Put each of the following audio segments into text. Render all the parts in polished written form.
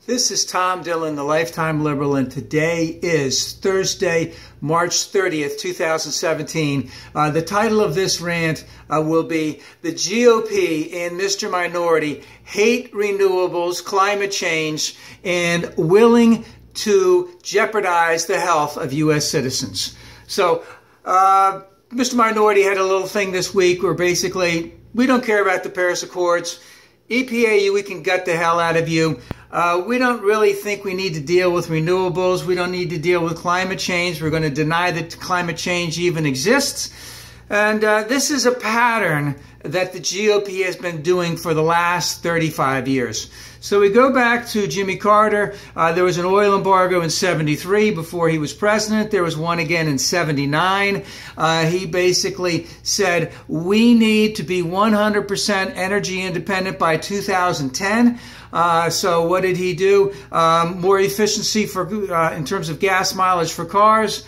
This is Tom Dillon, the Lifetime Liberal, and today is Thursday, March 30th, 2017. The title of this rant will be "The GOP and Mr. Minority Hate Renewables, Climate Change, and Willing to Jeopardize the Health of U.S. Citizens." So, Mr. Minority had a little thing this week where basically, we don't care about the Paris Accords. EPA, we can gut the hell out of you. We don't really think we need to deal with renewables. We don't need to deal with climate change. We're going to deny that climate change even exists. And this is a pattern that the GOP has been doing for the last 35 years. So we go back to Jimmy Carter. There was an oil embargo in '73 before he was president. There was one again in '79. He basically said, we need to be 100% energy independent by 2010. So what did he do? More efficiency for in terms of gas mileage for cars.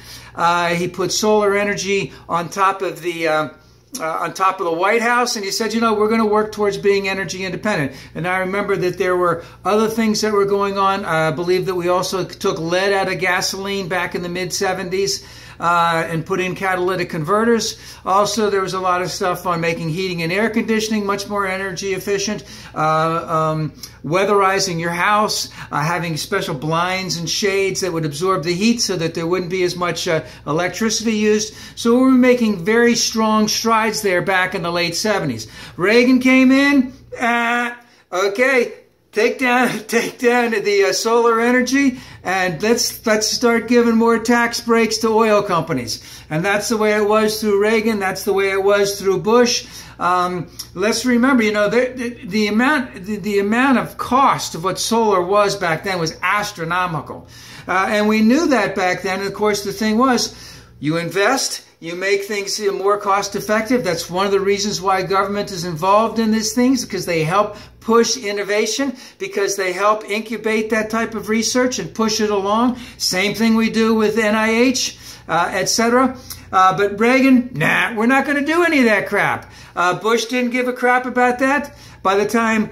He put solar energy on top of the White House, and he said, you know, we're going to work towards being energy independent. And I remember that there were other things that were going on. I believe that we also took lead out of gasoline back in the mid-'70s. And put in catalytic converters. Also, there was a lot of stuff on making heating and air conditioning much more energy efficient, weatherizing your house, having special blinds and shades that would absorb the heat so that there wouldn't be as much electricity used. So we were making very strong strides there back in the late '70s. Reagan came in, okay, take down the solar energy, and let's start giving more tax breaks to oil companies. And that's the way it was through Reagan. That's the way it was through Bush. Let's remember, you know, the amount of cost of what solar was back then was astronomical, and we knew that back then. And of course, the thing was, you invest. You make things more cost effective. That's one of the reasons why government is involved in these things, because they help push innovation, because they help incubate that type of research and push it along. Same thing we do with NIH, etc. But Reagan, nah, we're not going to do any of that crap. Bush didn't give a crap about that. By the time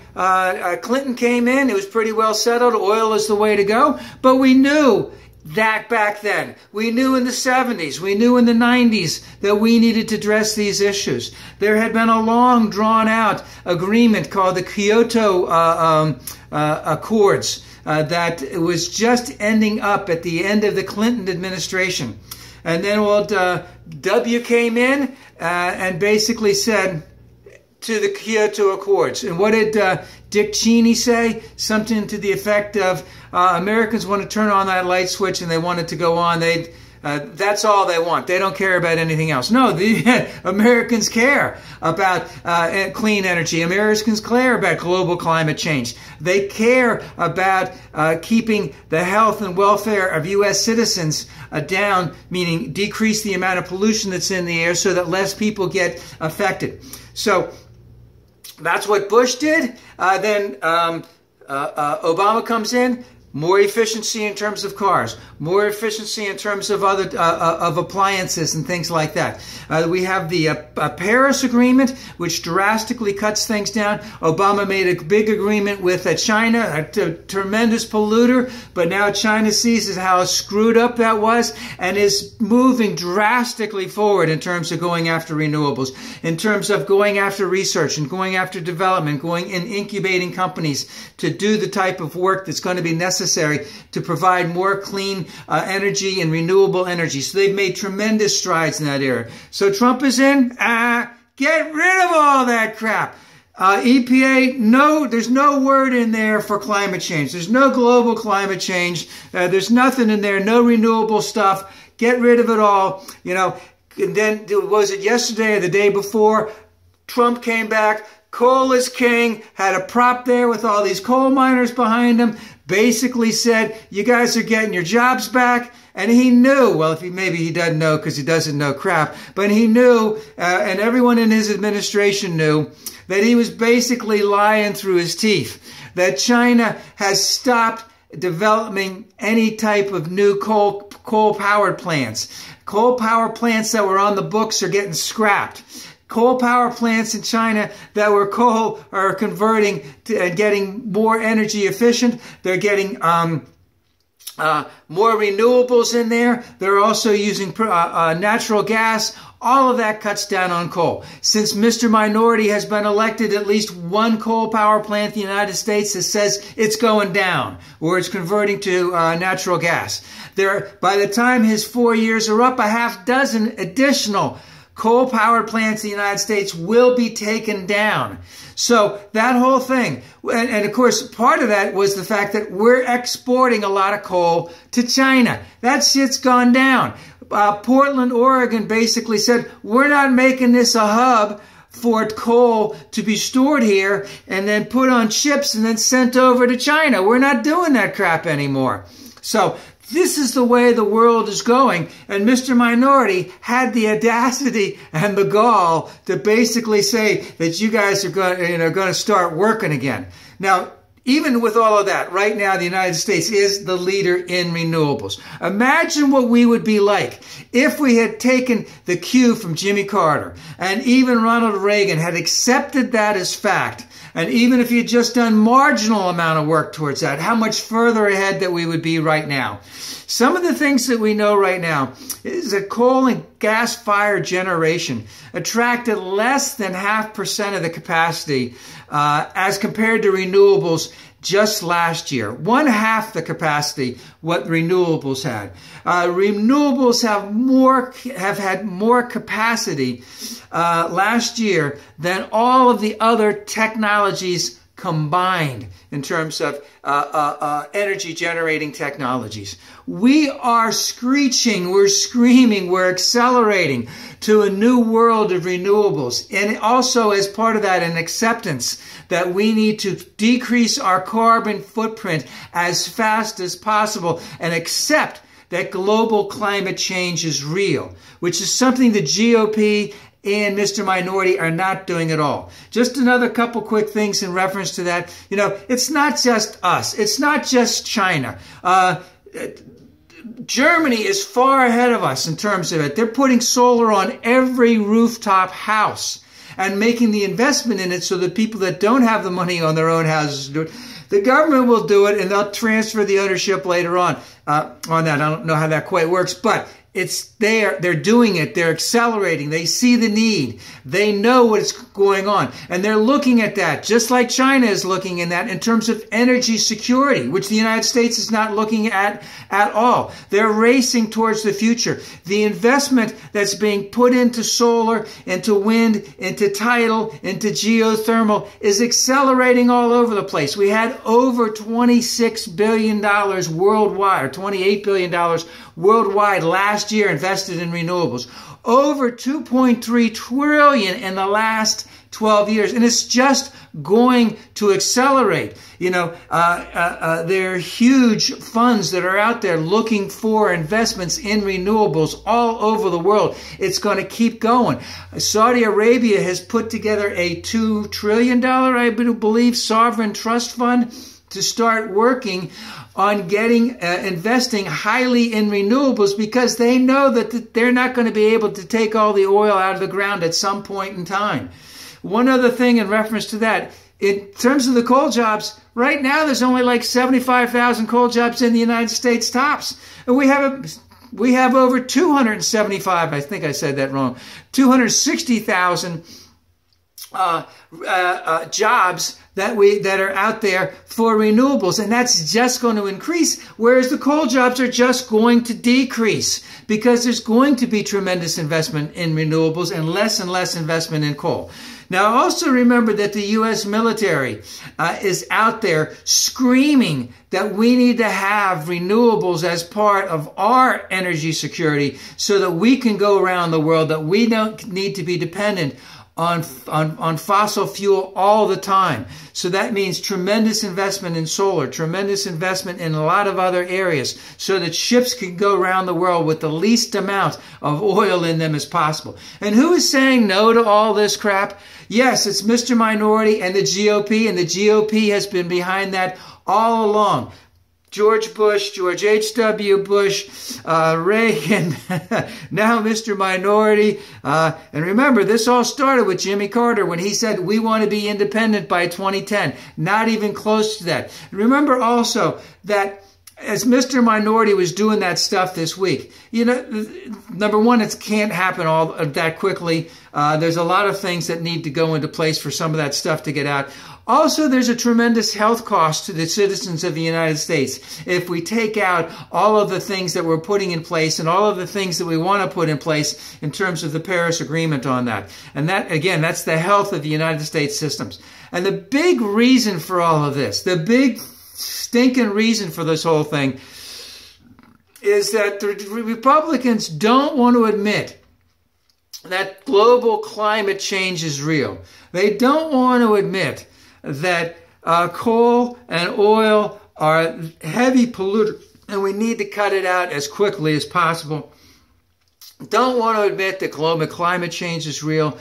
Clinton came in, it was pretty well settled. Oil is the way to go. But we knew that back then. We knew in the '70s, we knew in the '90s that we needed to address these issues. There had been a long drawn out agreement called the Kyoto Accords that was just ending up at the end of the Clinton administration. And then W came in and basically said to the Kyoto Accords. And what did Dick Cheney say? Something to the effect of, Americans want to turn on that light switch and they want it to go on. That's all they want. They don't care about anything else. No, the Americans care about clean energy. Americans care about global climate change. They care about keeping the health and welfare of U.S. citizens down, meaning decrease the amount of pollution that's in the air so that less people get affected. So that's what Bush did. Then Obama comes in. More efficiency in terms of cars, more efficiency in terms of other of appliances and things like that. We have the Paris Agreement, which drastically cuts things down. Obama made a big agreement with China, a tremendous polluter, but now China sees how screwed up that was and is moving drastically forward in terms of going after renewables, in terms of going after research and going after development, going and incubating companies to do the type of work that's going to be necessary to provide more clean energy and renewable energy. So they've made tremendous strides in that area. So Trump is in. Get rid of all that crap. EPA, no, there's no word in there for climate change. There's no global climate change. There's nothing in there. No renewable stuff. Get rid of it all. You know, and then was it yesterday or the day before? Trump came back. Coal is king, had a prop there with all these coal miners behind him, basically said, you guys are getting your jobs back. And he knew, well, maybe he doesn't know because he doesn't know crap, but he knew, and everyone in his administration knew, that he was basically lying through his teeth, that China has stopped developing any type of new coal-powered plants. Coal power plants that were on the books are getting scrapped. coal power plants in China that were coal are converting to, and getting more energy efficient. They're getting more renewables in there. They're also using natural gas. All of that cuts down on coal. Since Mr. Minority has been elected, at least one coal power plant in the United States that says it's going down, or it's converting to natural gas. By the time his 4 years are up, a half dozen additional coal-powered plants in the United States will be taken down. So that whole thing, and of course, part of that was the fact that we're exporting a lot of coal to China. That shit's gone down. Portland, Oregon basically said, we're not making this a hub for coal to be stored here and then put on ships and then sent over to China. We're not doing that crap anymore. So this is the way the world is going, and Mr. Minority had the audacity and the gall to basically say that you guys are going to start working again. Now, even with all of that, right now the United States is the leader in renewables. Imagine what we would be like if we had taken the cue from Jimmy Carter and even Ronald Reagan had accepted that as fact. And even if you'd just done marginal amount of work towards that, how much further ahead that we would be right now. Some of the things that we know right now is that coal and gas-fired generation attracted less than 0.5% of the capacity as compared to renewables just last year. 1/2 the capacity what renewables had. Renewables have had more capacity last year than all of the other technologies combined in terms of energy generating technologies. We are screeching, we're screaming, we're accelerating to a new world of renewables. And also as part of that, an acceptance that we need to decrease our carbon footprint as fast as possible and accept that global climate change is real, which is something the GOP and Mr. Minority are not doing at all. Just another couple quick things in reference to that. You know, it's not just us. It's not just China. Germany is far ahead of us in terms of it. They're putting solar on every rooftop house and making the investment in it so that people that don't have the money on their own houses do it. The government will do it, and they'll transfer the ownership later on that. I don't know how that quite works, but it's there. They're doing it. They're accelerating. They see the need. They know what's going on. And they're looking at that, just like China is looking at that in terms of energy security, which the United States is not looking at all. They're racing towards the future. The investment that's being put into solar, into wind, into tidal, into geothermal is accelerating all over the place. We had over $26 billion worldwide, or $28 billion worldwide last year invested in renewables. Over $2.3 trillion in the last 12 years. And it's just going to accelerate. You know, there are huge funds that are out there looking for investments in renewables all over the world. It's going to keep going. Saudi Arabia has put together a $2 trillion, I believe, sovereign trust fund to start working on getting investing highly in renewables because they know that they're not going to be able to take all the oil out of the ground at some point in time. One other thing in reference to that, in terms of the coal jobs, right now there's only like 75,000 coal jobs in the United States tops. And we have over 275, I think I said that wrong, 260,000 jobs that are out there for renewables, and that's just going to increase, whereas the coal jobs are just going to decrease because there's going to be tremendous investment in renewables and less investment in coal. Now, also remember that the U.S. military is out there screaming that we need to have renewables as part of our energy security so that we can go around the world, that we don't need to be dependent on fossil fuel all the time. So that means tremendous investment in solar, tremendous investment in a lot of other areas so that ships can go around the world with the least amount of oil in them as possible. And who is saying no to all this crap? Yes, it's Mr. Minority and the GOP, and the GOP has been behind that all along. George Bush, George H.W. Bush, Reagan, now Mr. Minority. And remember, this all started with Jimmy Carter when he said, we want to be independent by 2010. Not even close to that. Remember also that as Mr. Minority was doing that stuff this week, you know, number one, it can't happen all that quickly. There's a lot of things that need to go into place for some of that stuff to get out. Also, there's a tremendous health cost to the citizens of the United States if we take out all of the things that we're putting in place and all of the things that we want to put in place in terms of the Paris Agreement on that. And that, again, that's the health of the United States systems. And the big reason for all of this, the big stinking reason for this whole thing, is that the Republicans don't want to admit that global climate change is real. They don't want to admit that coal and oil are heavy polluters and we need to cut it out as quickly as possible. Don't want to admit that global climate change is real,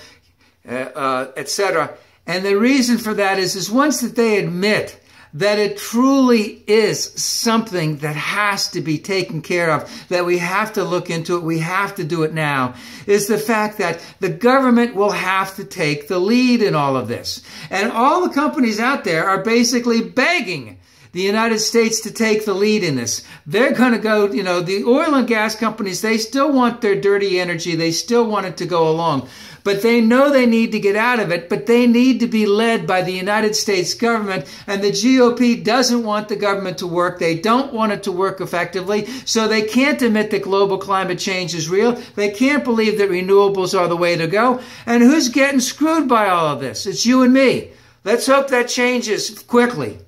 etc. And the reason for that is once that they admit that it truly is something that has to be taken care of, that we have to look into it, we have to do it now, is the fact that the government will have to take the lead in all of this. And all the companies out there are basically begging the United States to take the lead in this. They're going to go, you know, the oil and gas companies, they still want their dirty energy. They still want it to go along. But they know they need to get out of it, but they need to be led by the United States government, and the GOP doesn't want the government to work. They don't want it to work effectively, so they can't admit that global climate change is real. They can't believe that renewables are the way to go. And who's getting screwed by all of this? It's you and me. Let's hope that changes quickly.